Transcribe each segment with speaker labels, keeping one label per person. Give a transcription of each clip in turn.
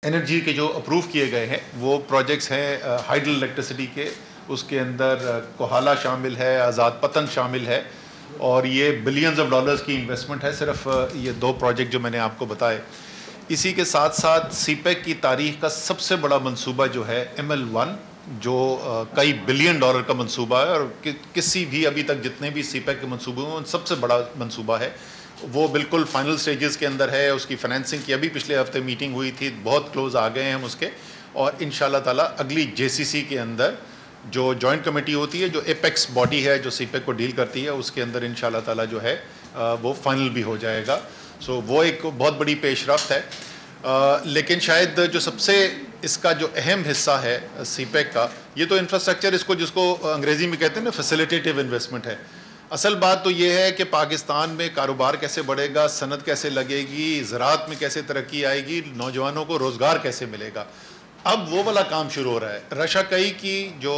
Speaker 1: Energy के जो approve किए गए हैं वो प्रोजेक्ट्स हैं हाइडल इलेक्ट्रिसिटी के, उसके अंदर कोहाला शामिल है, आज़ाद पतन शामिल है और ये बिलियंस ऑफ डॉलर्स की इन्वेस्टमेंट है सिर्फ ये दो प्रोजेक्ट जो मैंने आपको बताए। इसी के साथ साथ सीपेक की तारीख का सबसे बड़ा मंसूबा जो है ML1 जो कई बिलियन डॉलर का मंसूबा है और किसी भी अभी तक जितने भी सीपेक के मंसूबे हैं सबसे बड़ा मंसूबा है, वो बिल्कुल फाइनल स्टेजेस के अंदर है। उसकी फाइनेंसिंग की अभी पिछले हफ्ते मीटिंग हुई थी, बहुत क्लोज आ गए हैं हम उसके, और इंशाल्लाह ताला अगली JCC के अंदर जो जॉइंट कमेटी होती है, जो एपेक्स बॉडी है जो सीपेक को डील करती है, उसके अंदर इंशाल्लाह ताला जो है वो फाइनल भी हो जाएगा। सो वो एक बहुत बड़ी पेशरफ्त है। लेकिन शायद जो सबसे इसका जो अहम हिस्सा है सीपेक का, ये तो इंफ्रास्ट्रक्चर इसको जिसको अंग्रेज़ी में कहते हैं ना फैसिलिटेटिव इन्वेस्टमेंट है। असल बात तो ये है कि पाकिस्तान में कारोबार कैसे बढ़ेगा, सनत कैसे लगेगी, ज़राअत में कैसे तरक्की आएगी, नौजवानों को रोज़गार कैसे मिलेगा, अब वो वाला काम शुरू हो रहा है। रशाकई की जो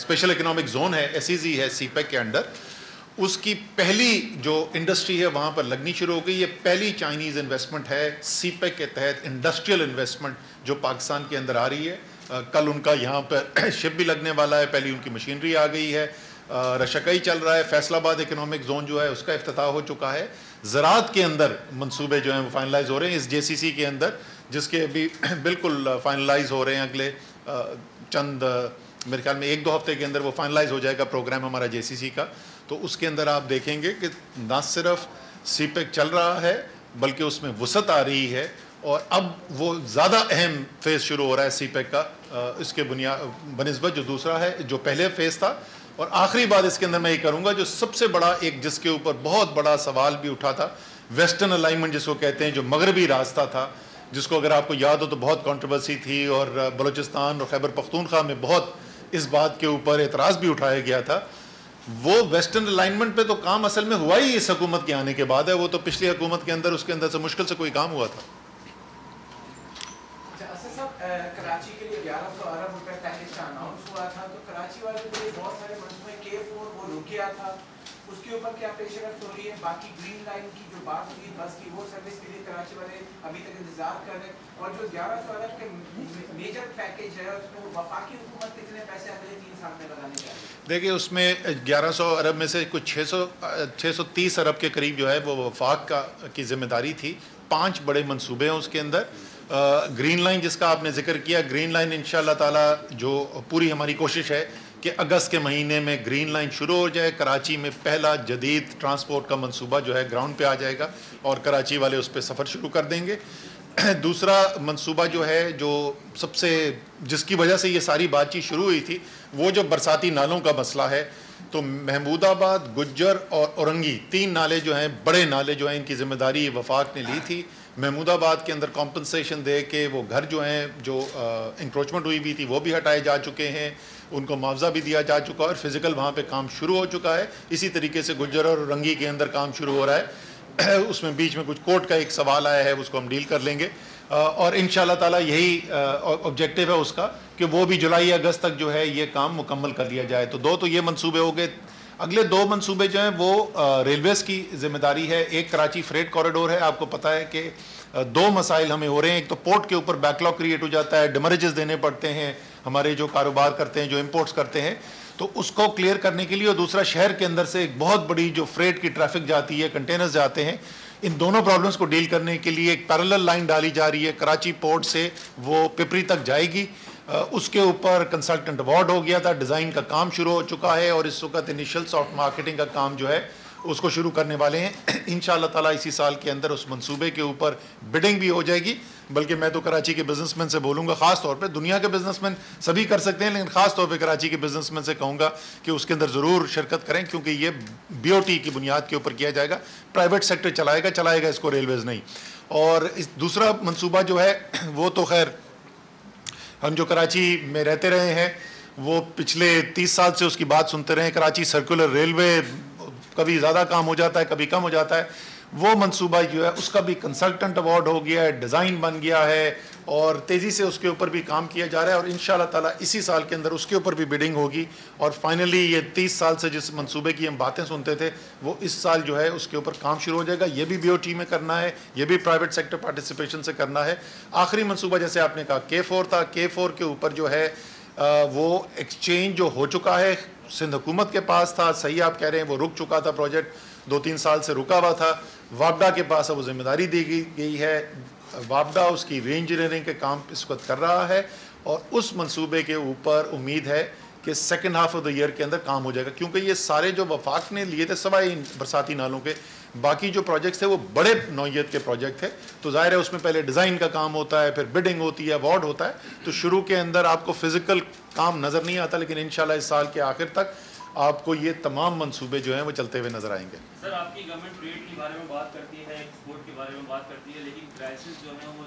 Speaker 1: स्पेशल इकोनॉमिक जोन है, SEZ है सीपेक के अंडर, उसकी पहली जो इंडस्ट्री है वहाँ पर लगनी शुरू हो गई। ये पहली चाइनीज़ इन्वेस्टमेंट है सीपेक के तहत, इंडस्ट्रियल इन्वेस्टमेंट जो पाकिस्तान के अंदर आ रही है। कल उनका यहाँ पर शिप भी लगने वाला है, पहली उनकी मशीनरी आ गई है, रशाकई चल रहा है, फैसलाबाद इकोनॉमिक जोन जो है उसका इफ्तिताह हो चुका है। ज़राअत के अंदर मंसूबे जो हैं वो फाइनलाइज हो रहे हैं इस JCC के अंदर, जिसके अभी बिल्कुल फाइनलाइज हो रहे हैं। अगले चंद मेरे ख्याल में 1-2 हफ्ते के अंदर वो फाइनलाइज हो जाएगा प्रोग्राम हमारा JCC का। तो उसके अंदर आप देखेंगे कि न सिर्फ सीपेक चल रहा है बल्कि उसमें वसअत आ रही है और अब वो ज़्यादा अहम फेज़ शुरू हो रहा है सीपेक का इसके बनिस्बत जो दूसरा है, जो पहले फेज़ था। और आखिरी बात इसके अंदर मैं ये करूँगा, जो सबसे बड़ा एक जिसके ऊपर बहुत बड़ा सवाल भी उठा था, वेस्टर्न अलाइनमेंट जिसको कहते हैं, जो मगरबी रास्ता था, जिसको अगर आपको याद हो तो बहुत कंट्रोवर्सी थी और बलूचिस्तान और खैबर पख्तूनख्वा में बहुत इस बात के ऊपर एतराज़ भी उठाया गया था। वो वेस्टर्न अलाइनमेंट पे तो काम असल में हुआ ही इस हुकूमत के आने के बाद है, वो तो पिछली हुकूमत के अंदर उसके अंदर से मुश्किल से कोई काम हुआ था।
Speaker 2: कराची के लिए 1100 अरब रुपए पैकेज का अनाउंस हुआ था, तो कराची वाले के लिए बहुत सारे मंसूबे K4 वो रुक गया था, उसके ऊपर क्या पेशरफ्त हो रही है? बाकी ग्रीन लाइन की जो बात हुई बस की, वो सर्विस के लिए कराची वाले अभी तक इंतजार कर रहे हैं। और जो 1100 अरब के मेजर पैकेज है उसमें वफाकी हुकूमत कितने पैसे अगले 3 साल में लगाने जा रही है?
Speaker 1: देखिए उसमें 1100 अरब में से कुछ 630 अरब के करीब जो है वो वफाक की जिम्मेदारी थी। 5 बड़े मंसूबे हैं उसके अंदर। ग्रीन लाइन जिसका आपने जिक्र किया, ग्रीन लाइन इंशाल्लाह ताला जो पूरी हमारी कोशिश है कि अगस्त के महीने में ग्रीन लाइन शुरू हो जाए। कराची में पहला जदीद ट्रांसपोर्ट का मंसूबा जो है ग्राउंड पे आ जाएगा और कराची वाले उस पर सफ़र शुरू कर देंगे। दूसरा मंसूबा जो है, जो सबसे जिसकी वजह से ये सारी बातचीत शुरू हुई थी, वो जो बरसाती नालों का मसला है। तो महमूदाबाद, गुज्जर और औरंगी 3 नाले जो हैं, बड़े नाले जो हैं, इनकी ज़िम्मेदारी वफाक ने ली थी। महमूदाबाद के अंदर कॉम्पनसेशन दे के वो घर जो हैं जो इंक्रोचमेंट हुई हुई थी वो भी हटाए जा चुके हैं, उनको मुआवजा भी दिया जा चुका है और फिज़िकल वहाँ पे काम शुरू हो चुका है। इसी तरीके से गुज्जर और औरंगी के अंदर काम शुरू हो रहा है। उसमें बीच में कुछ कोर्ट का एक सवाल आया है, उसको हम डील कर लेंगे और इंशाल्लाह ताला यही ऑब्जेक्टिव है उसका कि वो भी जुलाई अगस्त तक जो है ये काम मुकम्मल कर लिया जाए। तो 2 तो ये मंसूबे हो गए। अगले 2 मंसूबे जो हैं वो रेलवेज़ की जिम्मेदारी है। एक कराची फ्रेट कॉरिडोर है। आपको पता है कि 2 मसाइल हमें हो रहे हैं। एक तो पोर्ट के ऊपर बैकलॉग क्रिएट हो जाता है, डिमरेजेस देने पड़ते हैं हमारे जो कारोबार करते हैं, जो इंपोर्ट्स करते हैं, तो उसको क्लियर करने के लिए। और दूसरा शहर के अंदर से एक बहुत बड़ी जो फ्रेट की ट्रैफिक जाती है, कंटेनर्स जाते हैं, इन दोनों प्रॉब्लम्स को डील करने के लिए एक पैरेलल लाइन डाली जा रही है। कराची पोर्ट से वो पिपरी तक जाएगी। उसके ऊपर कंसल्टेंट अवार्ड हो गया था, डिज़ाइन का काम शुरू हो चुका है और इस वक्त इनिशियल सॉफ्ट मार्केटिंग का काम जो है उसको शुरू करने वाले हैं। इंशाल्लाह ताला इसी साल के अंदर उस मंसूबे के ऊपर बिडिंग भी हो जाएगी। बल्कि मैं तो कराची के बिजनेसमैन से बोलूँगा, ख़ास तौर पे, दुनिया के बिजनेसमैन सभी कर सकते हैं लेकिन ख़ास तौर पे कराची के बिजनेसमैन से कहूँगा कि उसके अंदर ज़रूर शिरकत करें, क्योंकि ये BOT की बुनियाद के ऊपर किया जाएगा। प्राइवेट सेक्टर चलाएगा इसको, रेलवेज़ नहीं। और इस दूसरा मंसूबा जो है वो तो खैर हम जो कराची में रहते रहे हैं वो पिछले 30 साल से उसकी बात सुनते रहे हैं। कराची सर्कुलर रेलवे, कभी ज़्यादा काम हो जाता है, कभी कम हो जाता है। वो मंसूबा जो है उसका भी कंसल्टेंट अवार्ड हो गया है, डिज़ाइन बन गया है और तेज़ी से उसके ऊपर भी काम किया जा रहा है और इंशाअल्लाह ताला इसी साल के अंदर उसके ऊपर भी बिडिंग होगी और फाइनली ये 30 साल से जिस मंसूबे की हम बातें सुनते थे वो इस साल जो है उसके ऊपर काम शुरू हो जाएगा। ये भी BOT में करना है, ये भी प्राइवेट सेक्टर पार्टिसिपेशन से करना है। आखिरी मंसूबा जैसे आपने कहा K4 था, K4 के ऊपर जो है वो एक्सचेंज जो हो चुका है सिंध हुकूमत के पास था, सही आप कह रहे हैं, वो रुक चुका था, प्रोजेक्ट 2-3 साल से रुका हुआ था। वापडा के पास अब वो जिम्मेदारी दी गई है, वापडा उसकी री इंजीनियरिंग के काम इस वक्त कर रहा है और उस मंसूबे के ऊपर उम्मीद है कि second half of the year के अंदर काम हो जाएगा, क्योंकि ये सारे जो वफाक ने लिए थे सवाई बरसाती नालों के, बाकी जो प्रोजेक्ट्स थे वो बड़े नौयत के प्रोजेक्ट थे, तो जाहिर है उसमें पहले डिज़ाइन का काम होता है, फिर बिडिंग होती है, अवार्ड होता है, तो शुरू के अंदर आपको फिजिकल काम नज़र नहीं आता, लेकिन इंशाल्लाह इस साल के आखिर तक आपको ये तमाम मंसूबे जो हैं वो चलते हुए नजर आएंगे।
Speaker 3: सर, आपकी गवर्नमेंट ट्रेड के बारे में बात करती है, एक्सपोर्ट के बारे में बात करती है, लेकिन क्राइसिस जो है वो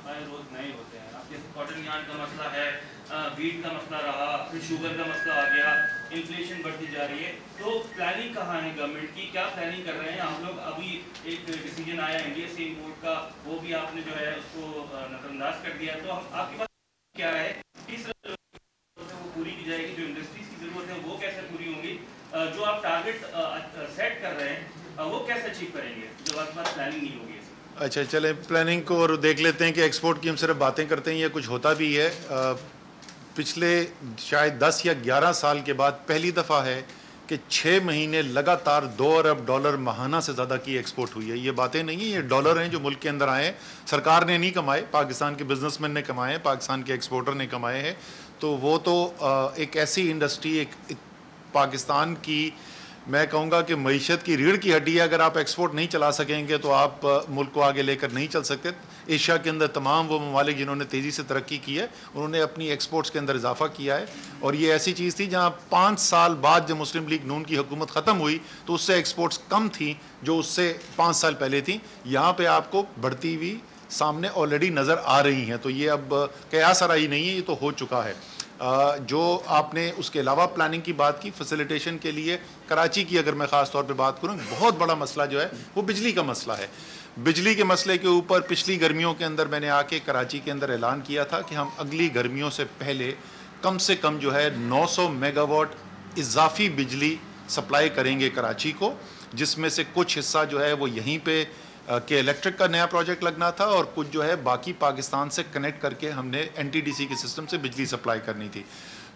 Speaker 3: हर रोज नए होते हैं। आपके कॉटन यार्न का मसला है, वीट का मसला रहा, फिर शुगर का मसला आ गया, इन्फ्लेशन बढ़ती जा रही है, तो प्लानिंग कहाँ है गवर्नमेंट की, क्या प्लानिंग कर रहे हैं हम लोग? अभी एक डिसीजन आया इंडिया से इम्पोर्ट का, वो भी आपने जो है उसको नजरअंदाज कर दिया, तो आपके पास क्या है, किस वो पूरी की जाएगी, जो इंडस्ट्रीज की जरूरत है वो कैसे पूरी होंगी, जो आप टारगेट सेट कर रहे हैं वो कैसे अचीव करेंगे जब आपके पास प्लानिंग नहीं होगी?
Speaker 1: अच्छा, चले प्लानिंग को और देख लेते हैं कि एक्सपोर्ट की हम सिर्फ बातें करते हैं या कुछ होता भी है। पिछले शायद 10 या 11 साल के बाद पहली दफ़ा है कि 6 महीने लगातार $2 अरब माहाना से ज़्यादा की एक्सपोर्ट हुई है। ये बातें नहीं है, ये डॉलर हैं जो मुल्क के अंदर आए हैं, सरकार ने नहीं कमाए, पाकिस्तान के बिजनेसमैन ने कमाए हैं, पाकिस्तान के एक्सपोर्टर ने कमाए हैं। तो वो तो एक ऐसी इंडस्ट्री, एक पाकिस्तान की मैं कहूँगा कि मईशत की रीढ़ की हड्डी है। अगर आप एक्सपोर्ट नहीं चला सकेंगे तो आप मुल्क को आगे लेकर नहीं चल सकते। एशिया के अंदर तमाम वो ममालिक जिन्होंने तेज़ी से तरक्की की है उन्होंने अपनी एक्सपोर्ट्स के अंदर इजाफा किया है, और ये ऐसी चीज़ थी जहाँ 5 साल बाद जब मुस्लिम लीग नून की हुकूमत ख़त्म हुई तो उससे एक्सपोर्ट्स कम थी जो उससे 5 साल पहले थी। यहाँ पर आपको बढ़ती हुई सामने ऑलरेडी नज़र आ रही हैं, तो ये अब कयास आराई नहीं है, ये तो हो चुका है। जो आपने उसके अलावा प्लानिंग की बात की, फैसिलिटेशन के लिए कराची की अगर मैं ख़ास तौर पे बात करूँ, बहुत बड़ा मसला जो है वो बिजली का मसला है। बिजली के मसले के ऊपर पिछली गर्मियों के अंदर मैंने आके कराची के अंदर ऐलान किया था कि हम अगली गर्मियों से पहले कम से कम जो है 900 मेगावाट इजाफी बिजली सप्लाई करेंगे कराची को, जिसमें से कुछ हिस्सा जो है वो यहीं पे के इलेक्ट्रिक का नया प्रोजेक्ट लगना था और कुछ जो है बाकी पाकिस्तान से कनेक्ट करके हमने NTDC के सिस्टम से बिजली सप्लाई करनी थी।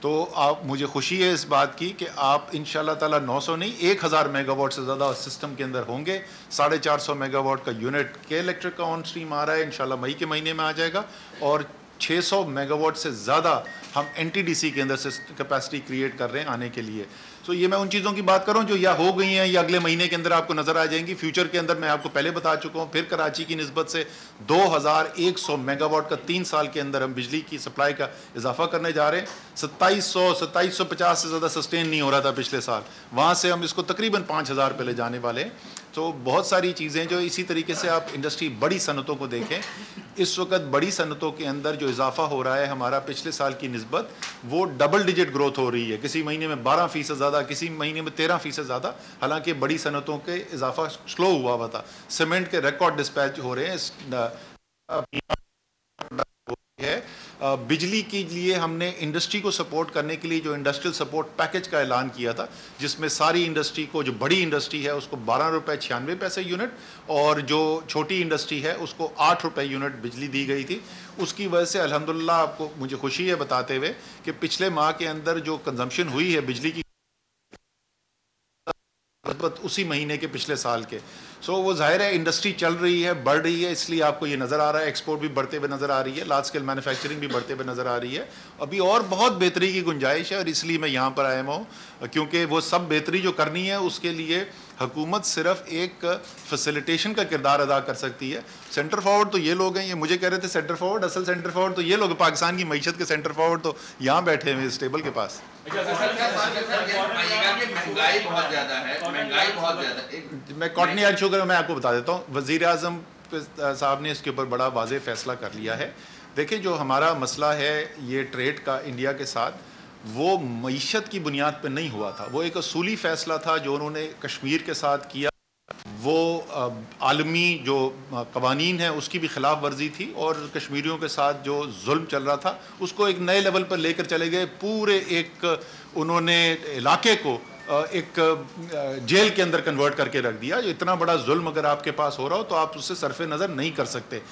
Speaker 1: तो आप मुझे खुशी है इस बात की कि आप इंशाल्लाह ताला 900 नहीं 1000 मेगावाट से ज़्यादा सिस्टम के अंदर होंगे। 450 मेगावाट का यूनिट के इलेक्ट्रिक का ऑन स्ट्रीम आ रहा है, इंशाल्लाह मई के महीने में आ जाएगा, और 600 मेगावाट से ज़्यादा हम NTDC के अंदर से कैपेसिटी क्रिएट कर रहे हैं आने के लिए। तो ये मैं उन चीज़ों की बात कर रहा हूँ जो या हो गई हैं या अगले महीने के अंदर आपको नज़र आ जाएंगी। फ्यूचर के अंदर मैं आपको पहले बता चुका हूँ, फिर कराची की निस्बत से 2100 मेगावाट का 3 साल के अंदर हम बिजली की सप्लाई का इजाफा करने जा रहे हैं। 2750 से ज़्यादा सस्टेन नहीं हो रहा था पिछले साल, वहाँ से हम इसको तकरीबन 5000 पे ले जाने वाले हैं। तो बहुत सारी चीज़ें जो इसी तरीके से आप इंडस्ट्री बड़ी सनतों को देखें, इस वक्त बड़ी सनतों के अंदर जो इजाफा हो रहा है हमारा पिछले साल की निस्बत, वो डबल डिजिट ग्रोथ हो रही है। किसी महीने में 12% ज़्यादा, किसी महीने में 13% ज़्यादा, हालांकि बड़ी सनतों के इजाफा स्लो हुआ था। सीमेंट के रिकॉर्ड डिस्पैच हो रहे हैं। बिजली के लिए हमने इंडस्ट्री को सपोर्ट करने के लिए जो इंडस्ट्रियल सपोर्ट पैकेज का ऐलान किया था, जिसमें सारी इंडस्ट्री को, जो बड़ी इंडस्ट्री है उसको 12 रुपये 96 पैसे यूनिट, और जो छोटी इंडस्ट्री है उसको 8 रुपये यूनिट बिजली दी गई थी। उसकी वजह से अल्हम्दुलिल्लाह आपको मुझे खुशी है बताते हुए कि पिछले माह के अंदर जो कंजम्पशन हुई है बिजली की उसी महीने के पिछले साल के, वो जाहिर है इंडस्ट्री चल रही है, बढ़ रही है, इसलिए आपको ये नज़र आ रहा है। एक्सपोर्ट भी बढ़ते हुए नज़र आ रही है, लार्ज स्केल मैन्युफैक्चरिंग भी बढ़ते हुए नज़र आ रही है। अभी और बहुत बेहतरी की गुंजाइश है, और इसलिए मैं यहाँ पर आया हूँ, क्योंकि वो सब बेहतरी जो करनी है उसके लिए हुकूमत सिर्फ एक फैसिलिटेशन का किरदार अदा कर सकती है। सेंटर फॉरवर्ड तो ये लोग हैं, ये मुझे कह रहे थे सेंटर फॉरवर्ड, असल सेंटर फॉरवर्ड तो ये लोग, पाकिस्तान की मईशत के सेंटर फॉरवर्ड तो यहाँ बैठे हुए इस टेबल के पास।
Speaker 4: महंगाई बहुत ज़्यादा है, महंगाई बहुत ज़्यादा है।
Speaker 1: मैं कॉटन यार्ड शुगर मैं आपको बता देता हूँ, वज़ीर आज़म साहब ने इसके ऊपर बड़ा वाज़ेह फैसला कर लिया है। देखिए, जो हमारा मसला है ये ट्रेड का इंडिया के साथ, वो मईशत की बुनियाद पर नहीं हुआ था, वो एक असूली फ़ैसला था जो उन्होंने कश्मीर के साथ किया। वो आलमी जो कवानीन है उसकी भी खिलाफ वर्जी थी और कश्मीरियों के साथ जो जुल्म चल रहा था उसको एक नए लेवल पर लेकर चले गए। पूरे एक उन्होंने इलाके को एक जेल के अंदर कन्वर्ट करके रख दिया। इतना बड़ा जुल्म अगर आपके पास हो रहा हो तो आप उससे सरफे नज़र नहीं कर सकते।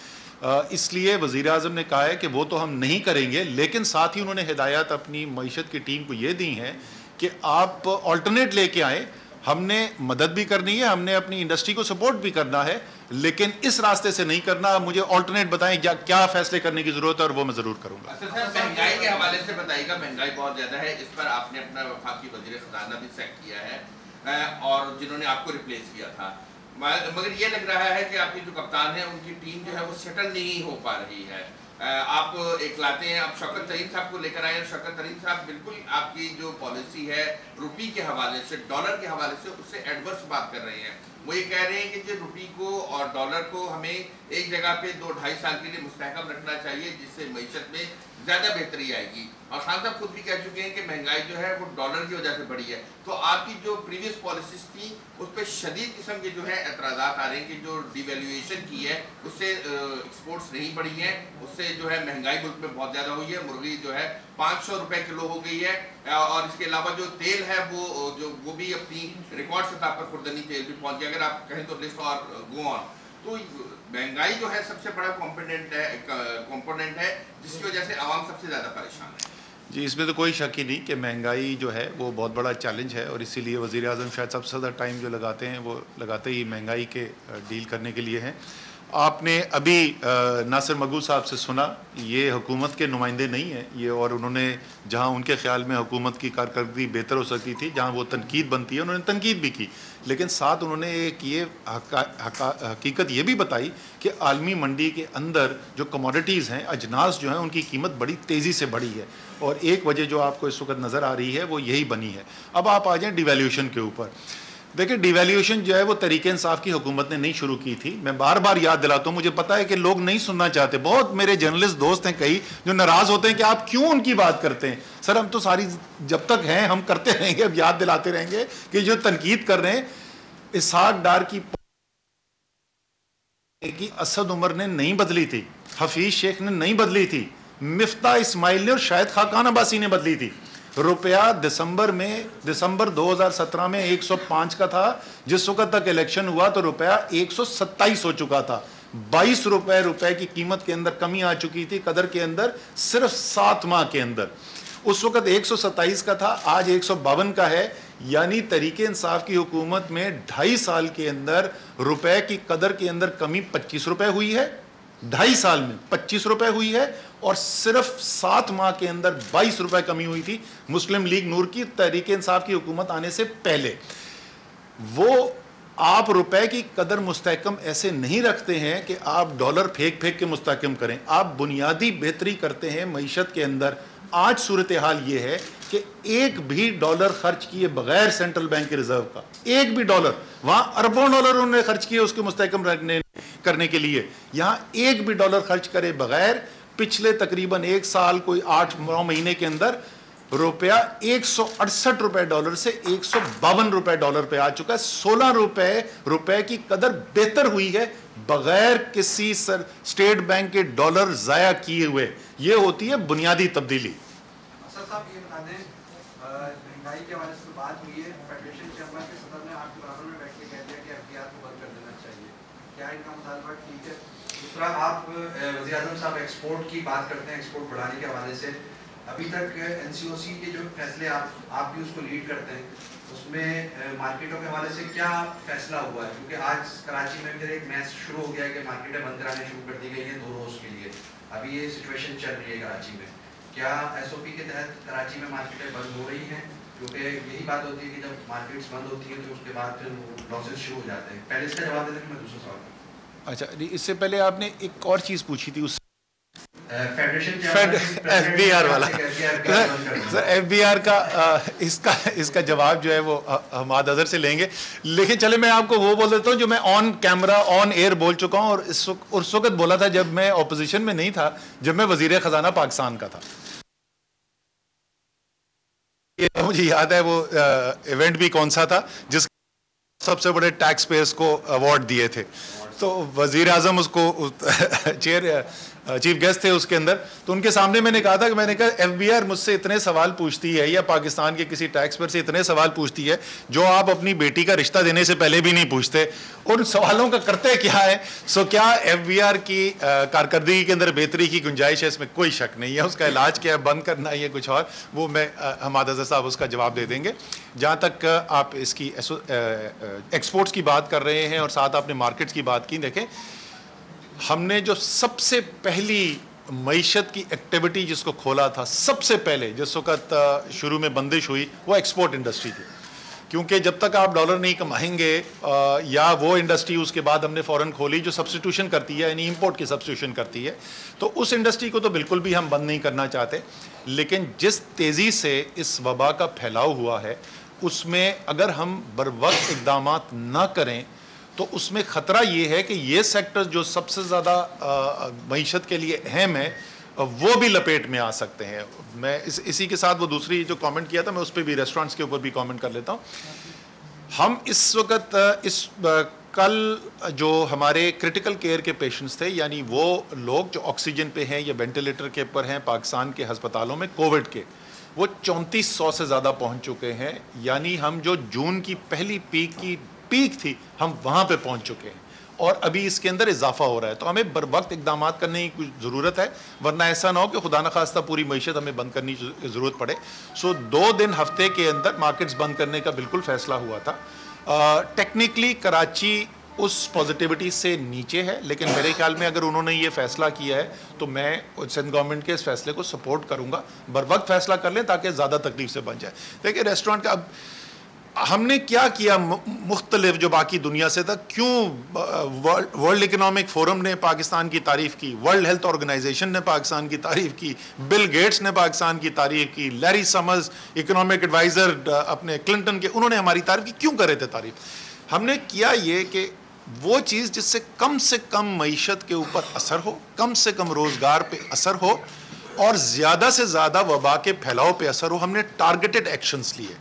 Speaker 1: इसलिए वज़ीर आज़म ने कहा है कि वो तो हम नहीं करेंगे, लेकिन साथ ही उन्होंने हिदायत अपनी मईशत की टीम को ये दी हैं कि आप ऑल्टरनेट लेके आएँ। हमने मदद भी करनी है, हमने अपनी इंडस्ट्री को सपोर्ट भी करना है, लेकिन इस रास्ते से नहीं करना। मुझे ऑल्टरनेट बताएं क्या फैसले करने की जरूरत है और वो मैं जरूर करूंगा।
Speaker 4: महंगाई के हवाले से बताइएगा, महंगाई बहुत ज्यादा है, इस पर आपने अपना वफाकी वजीर खजाना भी सेट किया है और जिन्होंने आपको रिप्लेस किया था, मगर ये लग रहा है कि आपकी जो कप्तान है उनकी टीम जो है वो सेटल नहीं हो पा रही है। आप एक लाते हैं, आप शौकत तरीन साहब को लेकर आए। शौकत तरीन साहब बिल्कुल आपकी जो पॉलिसी है रुपये के हवाले से, डॉलर के हवाले से, उससे एडवर्स बात कर रहे हैं। वो ये कह रहे हैं कि जो रुपये को और डॉलर को हमें एक जगह पे 2-2.5 साल के लिए मुस्तहकम रखना चाहिए, जिससे मईशत में ज़्यादा बेहतरी आएगी। और खान साहब खुद भी कह चुके हैं कि महंगाई जो है वो डॉलर की वजह से बढ़ी है। तो आपकी जो प्रीवियस पॉलिसीज थी उस पर शदीद किस्म के जो है एतराज़ात आ रहे हैं कि जो डिवेल्यूएशन की है उससे एक्सपोर्ट्स नहीं बढ़ी हैं, उससे जो है महंगाई मुल्क में बहुत ज़्यादा हुई है। मुर्गी जो है 500 रुपये किलो हो गई है और इसके अलावा जो तेल है वो भी अपनी रिकॉर्ड सतह पर खुर्दनी तेल भी पहुँच गया। अगर आप कहें तो लिस्ट और गो ऑन, तो महंगाई जो है सबसे बड़ा कंपोनेंट है जिसकी वजह से आवाम सबसे ज़्यादा परेशान है।
Speaker 1: जी, इसमें तो कोई शक ही नहीं कि महंगाई जो है वो बहुत बड़ा चैलेंज है और इसीलिए वज़ीर आज़म शायद सबसे ज़्यादा टाइम जो लगाते हैं वो लगाते ही महंगाई के डील करने के लिए हैं। आपने अभी नासिर मगू साहब से सुना, ये हुकूमत के नुमाइंदे नहीं हैं ये, और उन्होंने जहां उनके ख्याल में हुकूमत की कारकर्दगी बेहतर हो सकती थी, जहां वो तनकीद बनती है, उन्होंने तनकीद भी की, लेकिन साथ उन्होंने एक ये हकीकत ये भी बताई कि आलमी मंडी के अंदर जो कमोडिटीज़ हैं, अजनास जो हैं, उनकी कीमत बड़ी तेज़ी से बढ़ी है और एक वजह जो आपको इस वक्त नज़र आ रही है वो यही बनी है। अब आप आ जाएँ डिवैल्यूएशन के ऊपर। देखिए, डिवैल्यूएशन जो है वो तरीके इंसाफ की हुकूमत ने नहीं शुरू की थी। मैं बार बार याद दिलाता हूँ, मुझे पता है कि लोग नहीं सुनना चाहते, बहुत मेरे जर्नलिस्ट दोस्त हैं कई जो नाराज़ होते हैं कि आप क्यों उनकी बात करते हैं। सर, हम तो सारी जब तक हैं हम करते रहेंगे, अब याद दिलाते रहेंगे कि जो तनकीद कर रहे हैं, इसहाक डार की असद उमर ने नहीं बदली थी, हफीज शेख ने नहीं बदली थी, मिफ्ता इस्माइल ने और शायद खाकान अब्बासी ने बदली थी। रुपया दिसंबर 2017 में 105 का था, जिस वक्त तक इलेक्शन हुआ तो रुपया 127 हो चुका था। 22 रुपए की कीमत के अंदर कमी आ चुकी थी, कदर के अंदर, सिर्फ 7 माह के अंदर। उस वक्त 127 का था, आज 152 का है। यानी तरीके इंसाफ की हुकूमत में 2.5 साल के अंदर रुपए की कदर के अंदर कमी 25 रुपए हुई है, 2.5 साल में 25 रुपए हुई है, और सिर्फ 7 माह के अंदर 22 रुपए कमी हुई थी मुस्लिम लीग नूर की तहरीक इंसाफ की हुकूमत आने से पहले। वो आप रुपए की कदर मुस्तहकम ऐसे नहीं रखते हैं कि आप डॉलर फेंक फेंक के मुस्तहकम करें, आप बुनियादी बेहतरी करते हैं मईशत के अंदर। आज सूरत हाल ये है कि एक भी डॉलर खर्च किए बगैर सेंट्रल बैंक के रिजर्व का, एक भी डॉलर, वहां अरबों डॉलर उन्होंने खर्च किए उसके मुस्तहकम करने के लिए, यहां एक भी डॉलर खर्च करे बगैर पिछले तकरीबन 1 साल कोई 8-9 महीने के अंदर रुपया 168 रुपए डॉलर से 152 रुपए डॉलर पे आ चुका है। 16 रुपए की कदर बेहतर हुई है बगैर किसी स्टेट बैंक के डॉलर जाया किए हुए। ये होती है बुनियादी तब्दीली।
Speaker 5: असद साहब, ये बता दें, महंगाई के हवाले से बात हुई है, फेडरेशन चैम्बर के सदर ने आपके बराबर में बैठ के कह दिया कि एफडीआर को बंद कर देना चाहिए, क्या इनका मुतालबा ठीक है? दूसरा, आप वज़ीर आज़म साहब एक्सपोर्ट की बात करते हैं, एक्सपोर्ट बढ़ाने के हवाले से अभी तक एनसीओसी के जो फैसले आप भी उसको लीड करते हैं, उसमें मार्केटों के हवाले से क्या फैसला हुआ है? क्योंकि आज कराची में फिर एक मैच शुरू हो गया है कि मार्केटें बंद कराने शुरू कर दी गई हैं 2 रोज़ के लिए। अभी ये सिचुएशन चल रही है कराची में, क्या एसओपी के तहत कराची में मार्केटें बंद हो रही हैं? क्योंकि यही बात होती है कि जब मार्केट्स बंद होती हैं तो उसके बाद फिर लॉसेस शुरू हो जाते हैं। पहले इसका जवाब देते हैं, मैं दूसरा सवाल। अच्छा,
Speaker 1: इससे पहले आपने एक और चीज़ पूछी थी, उस
Speaker 5: FBR
Speaker 1: वाला सर, FBR का इसका जवाब जो है वो हम आदर से लेंगे, लेकिन चले मैं आपको वो बोल देता हूँ जो मैं ऑन कैमरा ऑन एयर बोल चुका हूँ, और उस वक्त बोला था जब मैं ऑपोजिशन में नहीं था, जब मैं वजीर खजाना पाकिस्तान का था। मुझे याद है वो इवेंट भी कौन सा था जिस सबसे बड़े टैक्स पेयर्स को अवार्ड दिए थे। तो वज़ीर आज़म उसको चीफ गेस्ट थे उसके अंदर, तो उनके सामने मैंने कहा था कि मैंने कहा FBI मुझसे इतने सवाल पूछती है या पाकिस्तान के किसी टैक्स पेयर से इतने सवाल पूछती है जो आप अपनी बेटी का रिश्ता देने से पहले भी नहीं पूछते, उन सवालों का करते क्या है? सो क्या FBI की कारकर्दगी के अंदर बेहतरी की गुंजाइश है? इसमें कोई शक नहीं है। उसका इलाज क्या है, बंद करना है या कुछ और, वो मैं हमाद अज़हर साहब उसका जवाब दे देंगे। जहाँ तक आप इसकी एक्सपोर्ट्स की बात कर रहे हैं और साथ आपने मार्केट्स की बात की, देखें हमने जो सबसे पहली मईशत की एक्टिविटी जिसको खोला था सबसे पहले जिस वक्त शुरू में बंदिश हुई, वो एक्सपोर्ट इंडस्ट्री थी। क्योंकि जब तक आप डॉलर नहीं कमाएंगे या वो इंडस्ट्री उसके बाद हमने फ़ौरन खोली जो सब्स्टिट्यूशन करती है, यानी इंपोर्ट की सब्स्टिट्यूशन करती है, तो उस इंडस्ट्री को तो बिल्कुल भी हम बंद नहीं करना चाहते। लेकिन जिस तेज़ी से इस वबा का फैलाव हुआ है उसमें अगर हम बरवक्त इक़दाम ना करें तो उसमें ख़तरा ये है कि ये सेक्टर जो सबसे ज़्यादा मईशत के लिए अहम है वो भी लपेट में आ सकते हैं। मैं इसी के साथ वो दूसरी जो कमेंट किया था मैं उस पर भी, रेस्टोरेंट्स के ऊपर भी कमेंट कर लेता हूँ। हम इस वक्त कल जो हमारे क्रिटिकल केयर के पेशेंट्स थे, यानी वो लोग जो ऑक्सीजन पे हैं या वेंटिलेटर के ऊपर हैं पाकिस्तान के हस्पतालों में कोविड के, वो 3400 से ज़्यादा पहुँच चुके हैं। यानी हम जो जून की पहली पीक थी हम वहाँ पे पहुँच चुके हैं और अभी इसके अंदर इजाफा हो रहा है। तो हमें बर वक्त इकदाम करने की ज़रूरत है, वरना ऐसा ना हो कि खुदा न खास्ता पूरी मईशत हमें बंद करने की ज़रूरत पड़े। सो 2 दिन हफ्ते के अंदर मार्केट्स बंद करने का बिल्कुल फ़ैसला हुआ था। टेक्निकली कराची उस पॉजिटिविटी से नीचे है, लेकिन मेरे ख्याल में अगर उन्होंने ये फ़ैसला किया है तो मैं सिंध गवर्नमेंट के इस फैसले को सपोर्ट करूँगा। बर वक्त फ़ैसला कर लें ताकि ज़्यादा तकलीफ से बन जाए। देखिए रेस्टोरेंट का अब हमने क्या किया मुख्तलिफ जो बाकी दुनिया से था, क्यों वर्ल्ड इकोनॉमिक फोरम ने पाकिस्तान की तारीफ़ की, वर्ल्ड हेल्थ ऑर्गेनाइजेशन ने पाकिस्तान की तारीफ़ की, बिल गेट्स ने पाकिस्तान की तारीफ़ की, लैरी समर्स इकोनॉमिक एडवाइज़र अपने क्लिंटन के, उन्होंने हमारी तारीफ़ की। क्यों करे थे तारीफ़? हमने किया ये कि वो चीज़ जिससे कम से कम मईशत के ऊपर असर हो, कम से कम रोज़गार पर असर हो और ज़्यादा से ज़्यादा वबा के फैलाव पर असर हो, हमने टारगेटेड एक्शंस लिए।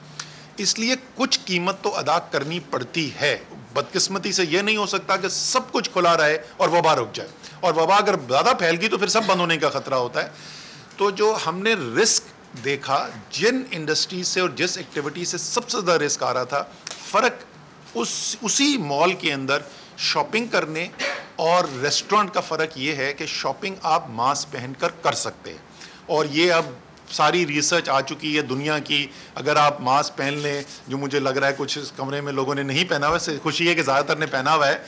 Speaker 1: इसलिए कुछ कीमत तो अदा करनी पड़ती है। बदकिस्मती से यह नहीं हो सकता कि सब कुछ खुला रहे और वबा रुक जाए, और वबा अगर ज़्यादा फैल गई तो फिर सब बंद होने का ख़तरा होता है। तो जो हमने रिस्क देखा, जिन इंडस्ट्री से और जिस एक्टिविटी से सबसे ज़्यादा रिस्क आ रहा था, फ़र्क उसी मॉल के अंदर शॉपिंग करने और रेस्टोरेंट का फ़र्क ये है कि शॉपिंग आप मास्क पहनकर कर सकते हैं, और ये अब सारी रिसर्च आ चुकी है दुनिया की। अगर आप मास्क पहन लें, जो मुझे लग रहा है कुछ इस कमरे में लोगों ने नहीं पहना हुआ है, खुशी है कि ज़्यादातर ने पहना हुआ है,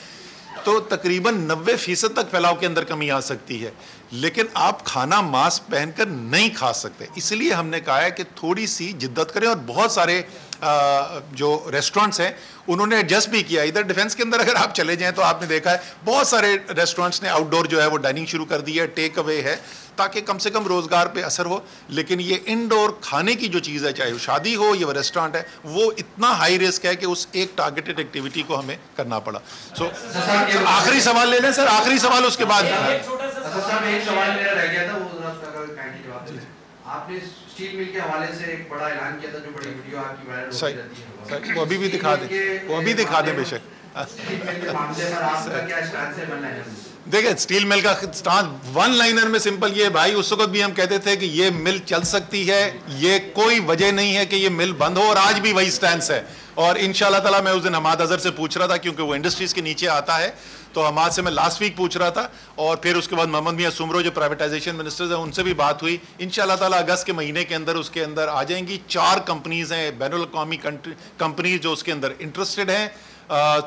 Speaker 1: तो तकरीबन 90% तक फैलाव के अंदर कमी आ सकती है। लेकिन आप खाना मास्क पहनकर नहीं खा सकते। इसलिए हमने कहा है कि थोड़ी सी जिद्दत करें, और बहुत सारे जो रेस्टोरेंट्स हैं उन्होंने एडजस्ट भी किया। इधर डिफेंस के अंदर अगर आप चले जाएं तो आपने देखा है बहुत सारे रेस्टोरेंट्स ने आउटडोर जो है वो डाइनिंग शुरू कर दी है, टेक अवे है, ताकि कम से कम रोज़गार पे असर हो। लेकिन ये इनडोर खाने की जो चीज़ है, चाहे वो शादी हो या रेस्टोरेंट है, वो इतना हाई रिस्क है कि उस एक टारगेटेड एक्टिविटी को हमें करना पड़ा। सो आखिरी सवाल ले लें सर, आखिरी सवाल उसके बाद।
Speaker 5: एक सवाल मेरा रह गया था, वो जवाब दीजिए। आपने स्टील मिल के हवाले से एक बड़ा ऐलान किया था, जो बड़ी वीडियो आपकी वायरल होती रहती है,
Speaker 1: वो अभी भी दिखा दें, वो अभी दिखा दें बेशक।
Speaker 5: स्टील मिल के मामले पर आपका क्या स्टैंड है? बनना है
Speaker 1: देखिए स्टील मिल का स्टांस वन लाइनर में सिंपल ये भाई, उस वक्त भी हम कहते थे कि ये मिल चल सकती है, ये कोई वजह नहीं है कि ये मिल बंद हो, और आज भी वही स्टैंस है। और इंशाल्लाह ताला मैं उस दिन हमाद अजहर से पूछ रहा था, क्योंकि वो इंडस्ट्रीज के नीचे आता है, तो हमाद से मैं लास्ट वीक पूछ रहा था, और फिर उसके बाद मोहम्मद मियां सुमरो जो प्राइवेटाइजेशन मिनिस्टर्स हैं उनसे भी बात हुई। इंशाल्लाह ताला अगस्त के महीने के अंदर उसके अंदर आ जाएंगी। 4 कंपनीज हैं बैनुल अक़वामी कंपनीज जो उसके अंदर इंटरेस्टेड हैं।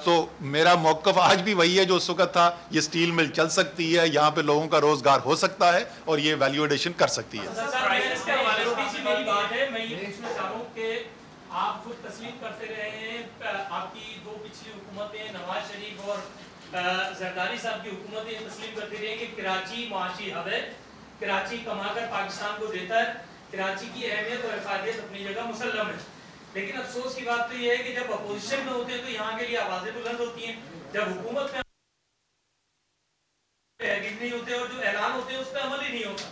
Speaker 1: तो मेरा मौक़िफ़ आज भी वही है जो उस वक्त था, ये स्टील मिल चल सकती है, यहाँ पे लोगों का रोजगार हो सकता है और ये वैल्यू एडिशन कर सकती है।
Speaker 6: आप खुद तस्लीम करते रहे हैं, आपकी 2 पिछली हुकूमतें नवाज शरीफ और जरदारी साहब की हुकूमतें तस्लीम करती रही कि कराची माशी हब है, कराची कमाकर पाकिस्तान को देता है, कराची की अहमियत और इफादियत अपनी जगह मुसल्लम है। लेकिन अफसोस की बात तो यह है कि जब अपोजिशन में होते हैं तो यहाँ के लिए आवाजें बुलंद होती हैं, जब हुकूमत में नहीं होते और जो ऐलान होते हैं उस पर अमल ही नहीं होता।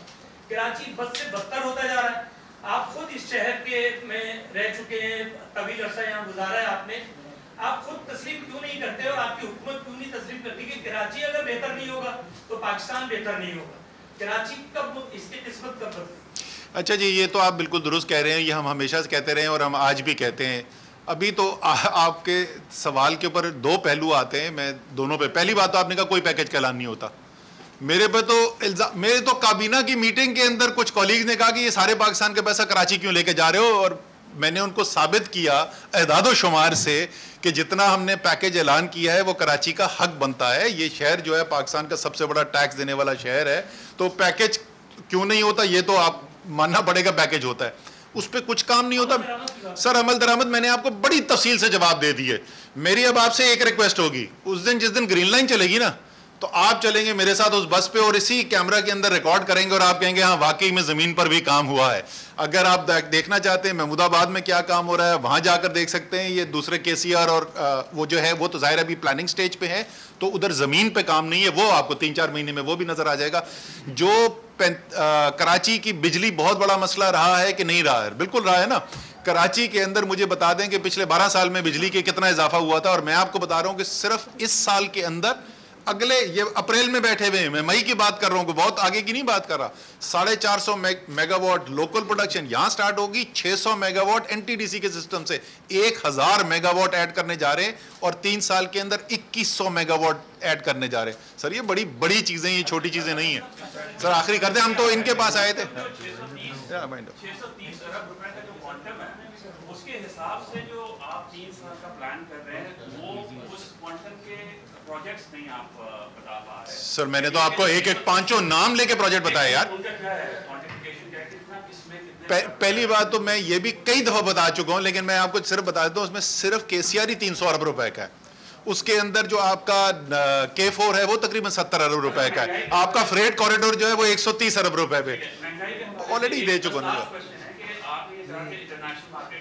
Speaker 6: कराची बद से बदतर होता जा रहा है। आप खुद इस शहर के में रह चुके हैं, तवील अरसा यहाँ गुजारा है आपने, आप खुद तस्लीम क्यों नहीं करते और आपकी हुकूमत क्यों नहीं तस्लीम करती कि कराची अगर बेहतर नहीं होगा तो पाकिस्तान बेहतर नहीं होगा? कराची कब इसकी किस्मत कब बदलेगी?
Speaker 1: अच्छा जी, ये तो आप बिल्कुल दुरुस्त कह रहे हैं, ये हम हमेशा से कहते रहे हैं और हम आज भी कहते हैं। अभी तो आपके सवाल के ऊपर दो पहलू आते हैं, मैं दोनों पे। पहली बात तो आपने कहा कोई पैकेज का ऐलान नहीं होता। मेरे तो काबीना की मीटिंग के अंदर कुछ कॉलीग ने कहा कि ये सारे पाकिस्तान का पैसा कराची क्यों लेके जा रहे हो, और मैंने उनको साबित किया एदादो शुमार से कि जितना हमने पैकेज ऐलान किया है वो कराची का हक बनता है। ये शहर जो है पाकिस्तान का सबसे बड़ा टैक्स देने वाला शहर है, तो पैकेज क्यों नहीं होता ये तो आप मानना पड़ेगा, पैकेज होता है, उस पर कुछ काम नहीं होता। सर अमल दरामद मैंने आपको बड़ी तफसील से जवाब दे दिए। मेरी अब आपसे एक रिक्वेस्ट होगी, उस दिन जिस दिन ग्रीन लाइन चलेगी ना, तो आप चलेंगे मेरे साथ उस बस पे और इसी कैमरा के अंदर रिकॉर्ड करेंगे और आप कहेंगे हाँ वाकई में ज़मीन पर भी काम हुआ है। अगर आप देखना चाहते हैं महमूदाबाद में क्या काम हो रहा है, वहाँ जाकर देख सकते हैं। ये दूसरे KCR और वो जो है वो तो ज़ाहिर अभी प्लानिंग स्टेज पे है, तो उधर ज़मीन पे काम नहीं है, वो आपको 3-4 महीने में वो भी नज़र आ जाएगा। जो कराची की बिजली बहुत बड़ा मसला रहा है कि नहीं रहा है, बिल्कुल रहा है ना। कराची के अंदर मुझे बता दें कि पिछले 12 साल में बिजली के कितना इजाफा हुआ था, और मैं आपको बता रहा हूँ कि सिर्फ इस साल के अंदर, अगले ये अप्रैल में बैठे हुए हैं, मैं मई की बात कर रहा हूँ, बहुत आगे की नहीं बात कर रहा, 450 मेगावाट लोकल प्रोडक्शन यहाँ स्टार्ट होगी, 600 मेगावाट NTDC के सिस्टम से 1000 मेगावाट ऐड करने जा रहे हैं, और 3 साल के अंदर 2100 मेगावाट ऐड करने जा रहे हैं। सर ये बड़ी बड़ी चीजें, ये छोटी चीजें नहीं है। सर आखिरी कर दें, हम तो इनके पास आए थे।
Speaker 3: 630 अरब रुपए का जो क्वांटम है, उसके हिसाब से जो आप 3 साल का प्लान कर रहे हैं, वो उस क्वांटम के प्रोजेक्ट्स नहीं आप बता पा रहे।
Speaker 1: सर मैंने तो आपको एक एक 5 नाम लेके प्रोजेक्ट बताए यार।
Speaker 3: उनका क्या है क्वांटिफिकेशन, क्या कितना, किसमें कितने?
Speaker 1: पहली बात तो मैं ये भी कई दफा बता चुका हूं, लेकिन मैं आपको सिर्फ बता देता हूं, उसमें सिर्फ KCR ही 300 अरब रुपए का है। उसके अंदर जो आपका K4 है वो तकरीबन 70 अरब रुपए का है। आपका फ्रेट कॉरिडोर जो है वो 130 अरब रुपए पे ऑलरेडी दे चुका हूं।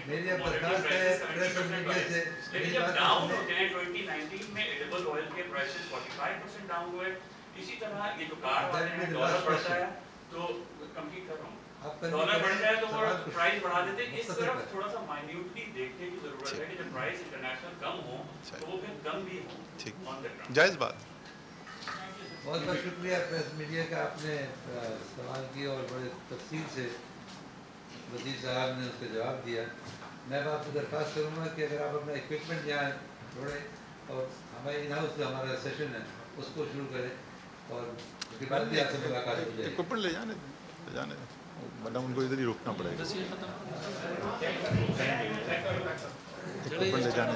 Speaker 5: मेरी अब दरखास्त है प्रेस और मीडिया से,
Speaker 3: लेकिन जब डाउन होते हैं 2019 में एडिबल ऑयल के प्राइसेस 45% डाउन हुए। इसी तरह ये जो कार वाले हैं, डॉलर बढ़ता है तो कम्पीट कर रहा हूं, डॉलर बढ़ता है तो वो प्राइस बढ़ा देते हैं। इस तरफ थोड़ा सा माइन्यूटली देखने की जरूरत है कि जब प्राइस इंटरनेशनल कम हो तो वो फिर कम भी हो ऑन द ग्राउंड।
Speaker 1: जायज़ बात।
Speaker 5: बहुत बहुत शुक्रिया प्रेस मीडिया का, आपने सवाल किया और बड़े तफसील से वज़ीर साहब ने उसका जवाब दिया। मैं आपको दरख्वास्त करूँगा कि अगर आप अपना इक्विपमेंट यहाँ छोड़ें और हमारे इन हाउस जो हमारा सेशन है उसको शुरू करें, और उसके बाद भी आपसे मुलाकात हो जाएगी।
Speaker 1: इक्विपमेंट ले जाने वरना उनको इधर ही रुकना पड़ेगा। इक्विपमेंट ले जाने